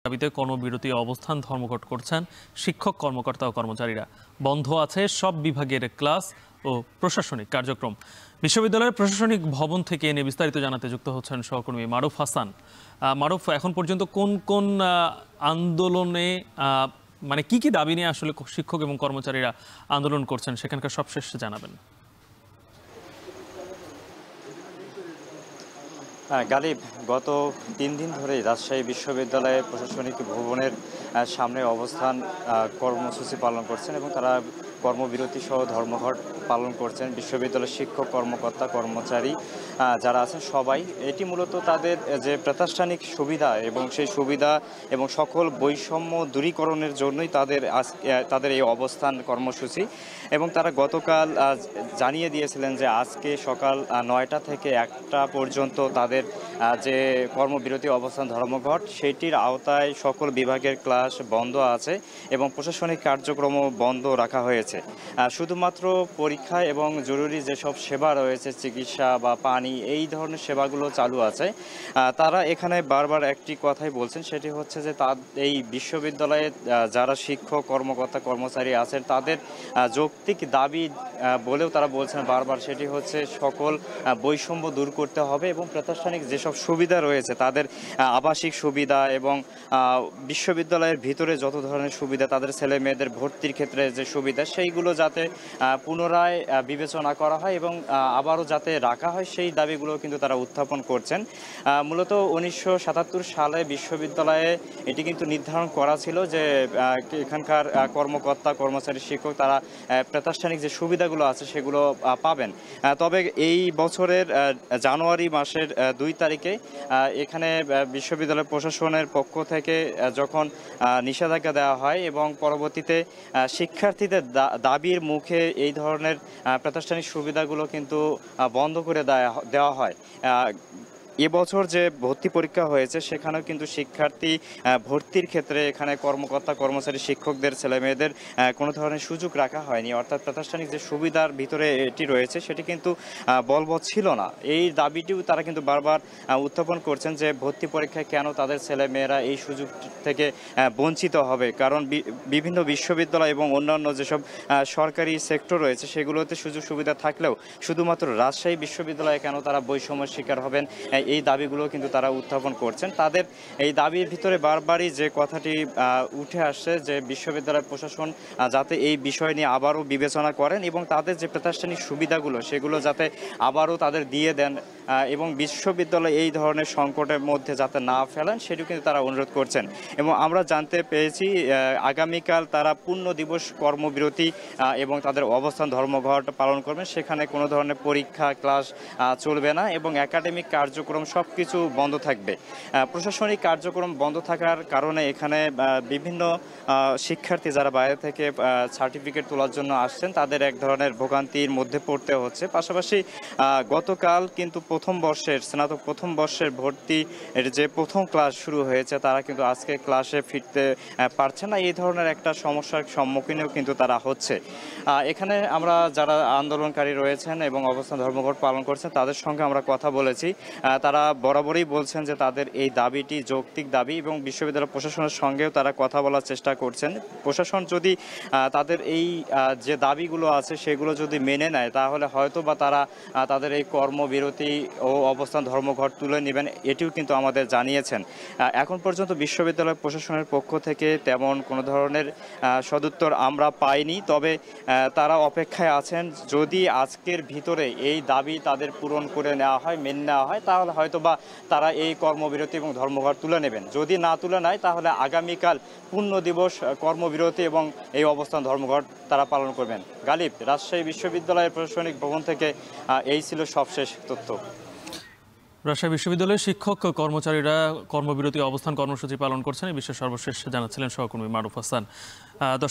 দাবিতে কর্মবিরতি অবস্থান ধর্মঘট করছেন শিক্ষক কর্মকর্তা ও কর্মচারীরা। বন্ধ আছে সব বিভাগের ক্লাস ও প্রশাসনিক কার্যক্রম। বিশ্ববিদ্যালয়ের প্রশাসনিক ভবন থেকে এ নিয়ে বিস্তারিত জানাতে যুক্ত হচ্ছেন সহকর্মী মারুফ হাসান। মারুফ, এখন পর্যন্ত কোন কোন আন্দোলনে মানে কি দাবি নিয়ে আসলে শিক্ষক এবং কর্মচারীরা আন্দোলন করছেন সেখানকার সবশেষ জানাবেন। গালিব, গত 3 দিন ধরেই রাজশাহী বিশ্ববিদ্যালয়ের প্রশাসনিক ভবনের সামনে অবস্থান কর্মসূচি পালন করছেন এবং তারা কর্মবিরতি সহ ধর্মঘট পালন করছেন। বিশ্ববিদ্যালয়ের শিক্ষক কর্মকর্তা কর্মচারী যারা আছেন সবাই, এটি মূলত তাদের যে প্রাতিষ্ঠানিক সুবিধা এবং সেই সুবিধা এবং সকল বৈষম্য দূরীকরণের জন্যই তাদের এই অবস্থান কর্মসূচি। এবং তারা গতকাল জানিয়ে দিয়েছিলেন যে আজকে সকাল 9টা থেকে 1টা পর্যন্ত তাদের যে কর্মবিরতি অবস্থান ধর্মঘট, সেটির আওতায় সকল বিভাগের ক্লাস বন্ধ আছে এবং প্রশাসনিক কার্যক্রমও বন্ধ রাখা হয়েছে। শুধুমাত্র পরীক্ষা এবং জরুরি যেসব সেবা রয়েছে, চিকিৎসা বা পানি, এই ধরনের সেবাগুলো চালু আছে। তারা এখানে বারবার একটি কথাই বলছেন, সেটি হচ্ছে যে এই বিশ্ববিদ্যালয়ে যারা শিক্ষক কর্মকর্তা কর্মচারী আছেন তাদের যৌক্তিক দাবি বলেও তারা বলছেন বারবার, সেটি হচ্ছে সকল বৈষম্য দূর করতে হবে এবং প্রাতিষ্ঠানিক যেসব সুবিধা রয়েছে তাদের আবাসিক সুবিধা এবং বিশ্ববিদ্যালয়ের ভিতরে যত ধরনের সুবিধা, তাদের ছেলে মেয়েদের ভর্তির ক্ষেত্রে যে সুবিধা, সেইগুলো যাতে পুনরায় বিবেচনা করা হয় এবং আবারও যাতে রাখা হয়, সেই দাবিগুলো কিন্তু তারা উত্থাপন করছেন। মূলত 1977 সালে বিশ্ববিদ্যালয়ে এটি কিন্তু নির্ধারণ করা ছিল যে এখানকার কর্মকর্তা কর্মচারী শিক্ষক তারা প্রাতিষ্ঠানিক যে সুবিধাগুলো আছে সেগুলো পাবেন। তবে এই বছরের জানুয়ারি মাসের 2 তারিখে এখানে বিশ্ববিদ্যালয় প্রশাসনের পক্ষ থেকে যখন নিষেধাজ্ঞা দেওয়া হয় এবং পরবর্তীতে শিক্ষার্থীদের দাবির মুখে এই ধরনের প্রাতিষ্ঠানিক সুবিধাগুলো কিন্তু বন্ধ করে দেওয়া হয়। এবছর যে ভর্তি পরীক্ষা হয়েছে সেখানেও কিন্তু শিক্ষার্থী ভর্তির ক্ষেত্রে এখানে কর্মকর্তা কর্মচারী শিক্ষকদের ছেলেমেয়েদের কোনো ধরনের সুযোগ রাখা হয়নি, অর্থাৎ প্রাতিষ্ঠানিক যে সুবিধার ভিতরে এটি রয়েছে সেটি কিন্তু বলবৎ ছিল না। এই দাবিটিও তারা কিন্তু বারবার উত্থাপন করছেন যে ভর্তি পরীক্ষায় কেন তাদের ছেলেমেয়েরা এই সুযোগ থেকে বঞ্চিত হবে, কারণ বিভিন্ন বিশ্ববিদ্যালয় এবং অন্যান্য যেসব সরকারি সেক্টর রয়েছে সেগুলোতে সুযোগ সুবিধা থাকলেও শুধুমাত্র রাজশাহী বিশ্ববিদ্যালয়ে কেন তারা বৈষম্যের শিকার হবেন, এই দাবিগুলো কিন্তু তারা উত্থাপন করছেন। তাদের এই দাবির ভিতরে বারবারই যে কথাটি উঠে আসছে যে বিশ্ববিদ্যালয় প্রশাসন যাতে এই বিষয় নিয়ে আবারও বিবেচনা করেন এবং তাদের যে প্রাতিষ্ঠানিক সুবিধাগুলো সেগুলো যাতে আবারও তাদের দিয়ে দেন এবং বিশ্ববিদ্যালয় এই ধরনের সংকটের মধ্যে যাতে না ফেলেন, সেটিও কিন্তু তারা অনুরোধ করছেন। এবং আমরা জানতে পেরেছি আগামীকাল তারা পূর্ণ দিবস কর্মবিরতি এবং তাদের অবস্থান ধর্মঘট পালন করবেন। সেখানে কোনো ধরনের পরীক্ষা ক্লাস চলবে না এবং একাডেমিক কার্যক্রম সব কিছু বন্ধ থাকবে। প্রশাসনিক কার্যক্রম বন্ধ থাকার কারণে এখানে বিভিন্ন শিক্ষার্থী যারা বাইরে থেকে সার্টিফিকেট তোলার জন্য আসছেন তাদের এক ধরনের ভোগান্তির মধ্যে পড়তে হচ্ছে। পাশাপাশি গতকাল কিন্তু স্নাতক প্রথম বর্ষের ভর্তি যে প্রথম ক্লাস শুরু হয়েছে তারা কিন্তু আজকে ক্লাসে ফিরতে পারছে না। এই ধরনের একটা সমস্যার সম্মুখীনও কিন্তু তারা হচ্ছে। এখানে আমরা যারা আন্দোলনকারী রয়েছেন এবং অবস্থান ধর্মঘট পালন করছেন তাদের সঙ্গে আমরা কথা বলেছি। তারা বরাবরই বলছেন যে তাদের এই দাবিটি যৌক্তিক দাবি এবং বিশ্ববিদ্যালয় প্রশাসনের সঙ্গেও তারা কথা বলার চেষ্টা করছেন। প্রশাসন যদি তাদের এই যে দাবিগুলো আছে সেগুলো যদি মেনে নেয় তাহলে হয়তো বা তারা তাদের এই কর্মবিরতি ও অবস্থান ধর্মঘট তুলে নেবেন, এটিও কিন্তু আমাদের জানিয়েছেন। এখন পর্যন্ত বিশ্ববিদ্যালয় প্রশাসনের পক্ষ থেকে তেমন কোনো ধরনের সদুত্তর আমরা পাইনি, তবে তারা অপেক্ষায় আছেন যদি আজকের ভিতরে এই দাবি তাদের পূরণ করে নেওয়া হয়, মেনে নেওয়া হয়, তাহলে হয়তো বা তারা এই কর্মবিরতি এবং ধর্মঘট তুলে নেবেন। যদি না তুলে নেয় তাহলে আগামীকাল পূর্ণ দিবস কর্মবিরতি এবং এই অবস্থান ধর্মঘট তারা পালন করবেন। গালিব, রাজশাহী বিশ্ববিদ্যালয়ের প্রশাসনিক ভবন থেকে এই ছিল সবশেষ তথ্য। রাজশাহী বিশ্ববিদ্যালয়ের শিক্ষক কর্মচারীরা কর্মবিরতি অবস্থান কর্মসূচি পালন করছেন, এই বিষয়ে সর্বশেষ জানাচ্ছিলেন সহকর্মী মারুফ হাসান।